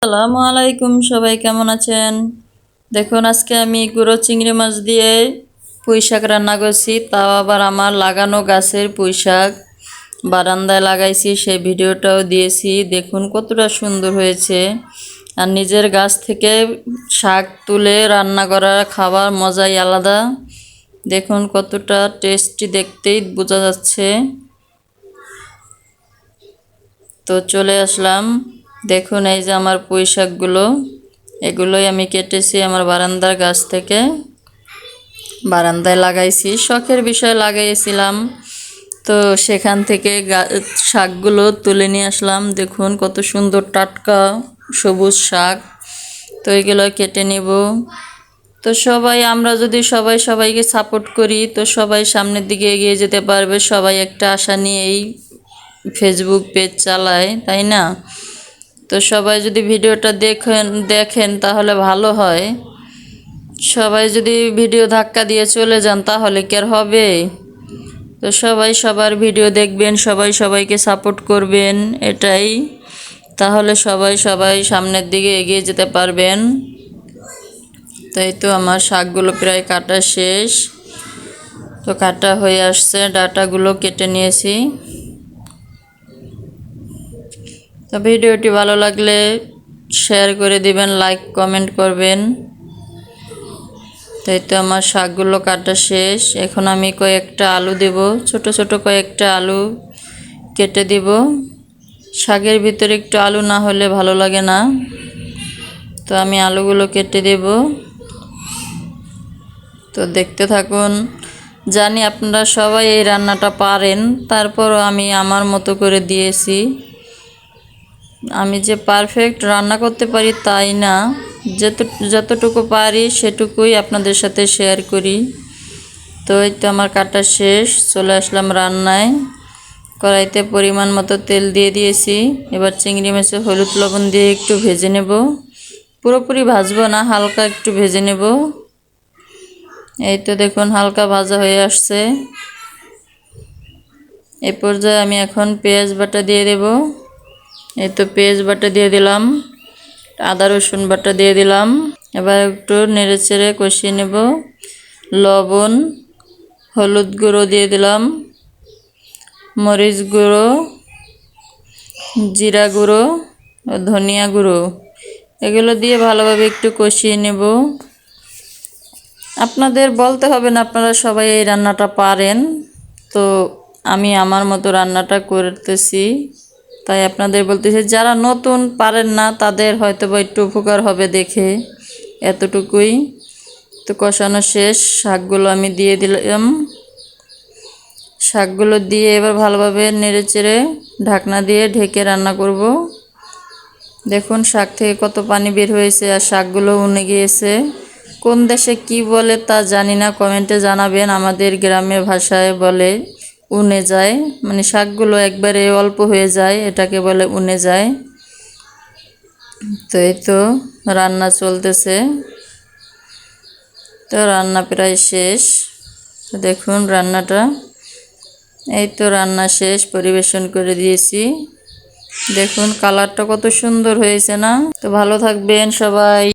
আসসালামু আলাইকুম, সবাই কেমন আছেন? দেখুন আজকে আমি গুঁড়ো চিংড়ি মাছ দিয়ে পুঁই শাক রান্না করছি, তাও আবার আমার লাগানো গাছের পুঁই শাক বারান্দায় লাগাইছি, সেই ভিডিওটাও দিয়েছি। দেখুন কতটা সুন্দর হয়েছে। আর নিজের গাছ থেকে শাক তুলে রান্না করা খাবার মজাই আলাদা। দেখুন কতটা টেস্টি, দেখতেই বোঝা যাচ্ছে। তো চলে আসলাম। দেখুন এই যে আমার পুঁই শাকগুলো, এগুলোই আমি কেটেছি আমার বারান্দার গাছ থেকে, বারান্দায় লাগাইছি, শখের বিষয় লাগাইছিলাম। তো সেখান থেকে শাকগুলো তুলে নিয়ে আসলাম। দেখুন কত সুন্দর টাটকা সবুজ শাক। তো এগুলো কেটে নেব। তো আমরা যদি সবাইকে সাপোর্ট করি, তো সবাই সামনের দিকে এগিয়ে যেতে পারবে। সবাই একটা আশা নিয়েই ফেসবুক পেজ চালায়, তাই না? তো সবাই যদি ভিডিওটা দেখেন তাহলে ভালো হয়। সবাই যদি ভিডিও ধাক্কা দিয়ে চলে যান তাহলে কি আর হবে? তো সবাই সবার ভিডিও দেখবেন, সবাই সবাইকে সাপোর্ট করবেন, এটাই। তাহলে সবাই সামনের দিকে এগিয়ে যেতে পারবেন। তাই তো আমার শাকগুলো প্রায় কাটা শেষ। তো কাটা হয়ে আসছে, ডাটাগুলো কেটে নিয়েছি। তো ভিডিওটি ভালো লাগলে শেয়ার করে দিবেন, লাইক কমেন্ট করবেন। তাই তো আমার শাকগুলো কাটা শেষ। এখন আমি কয়েকটা আলু দেব, ছোট ছোট কয়েকটা আলু কেটে দিব। শাকের ভিতরে একটু আলু না হলে ভালো লাগে না। তো আমি আলুগুলো কেটে দেব। তো দেখতে থাকুন। জানি আপনারা সবাই এই রান্নাটা পারেন, তারপরও আমি আমার মতো করে দিয়েছি। আমি যে পারফেক্ট রান্না করতে পারি তাই না, যতটুকু পারি সেটুকুই আপনাদের সাথে শেয়ার করি। তো এই তো আমার কাটা শেষ, চলে আসলাম রান্নায়। কড়াইতে পরিমাণ মতো তেল দিয়ে দিয়েছি। এবার চিংড়ি মাছে হলুদ লবণ দিয়ে একটু ভেজে নেব। পুরোপুরি ভাজবো না, হালকা একটু ভেজে নেব। এই তো দেখুন হালকা ভাজা হয়ে আসছে। এই পর্যায়ে আমি এখন পেঁয়াজ বাটা দিয়ে দেব। এই তো পেঁয়াজ বাটা দিয়ে দিলাম, আদা রসুন বাটা দিয়ে দিলাম। এবার একটু নেড়ে চেড়ে কষিয়ে নেব। লবণ, হলুদ গুঁড়ো দিয়ে দিলাম, মরিচ গুঁড়ো, জিরা গুঁড়ো, ধনিয়া গুঁড়ো, এগুলো দিয়ে ভালোভাবে একটু কষিয়ে নেব। আপনাদের বলতে হবে না, আপনারা সবাই এই রান্নাটা পারেন। তো আমি আমার মতো রান্নাটা করতেছি, তাই আপনাদের বলতেছি। যারা নতুন পারেন না তাদের হয়তো বা একটু উপকার হবে দেখে, এতটুকুই। তো কষানো শেষ, শাকগুলো আমি দিয়ে দিলাম। শাকগুলো দিয়ে এবার ভালোভাবে নেড়ে চেড়ে ঢাকনা দিয়ে ঢেকে রান্না করব। দেখুন শাক থেকে কত পানি বের হয়েছে আর শাকগুলো উনে গিয়েছে। কোন দেশে কি বলে তা জানি না, কমেন্টে জানাবেন। আমাদের গ্রামের ভাষায় বলে উনে যায়, মানে শাকগুলো একবারে অল্প হয়ে যায়, এটাকে বলে উনে যায়। তো এই তো রান্না চলতেছে। তো রান্না প্রায় শেষ। তো দেখুন রান্নাটা, এই তো রান্না শেষ, পরিবেশন করে দিয়েছি। দেখুন কালারটা কত সুন্দর হয়েছে না? তো ভালো থাকবেন সবাই।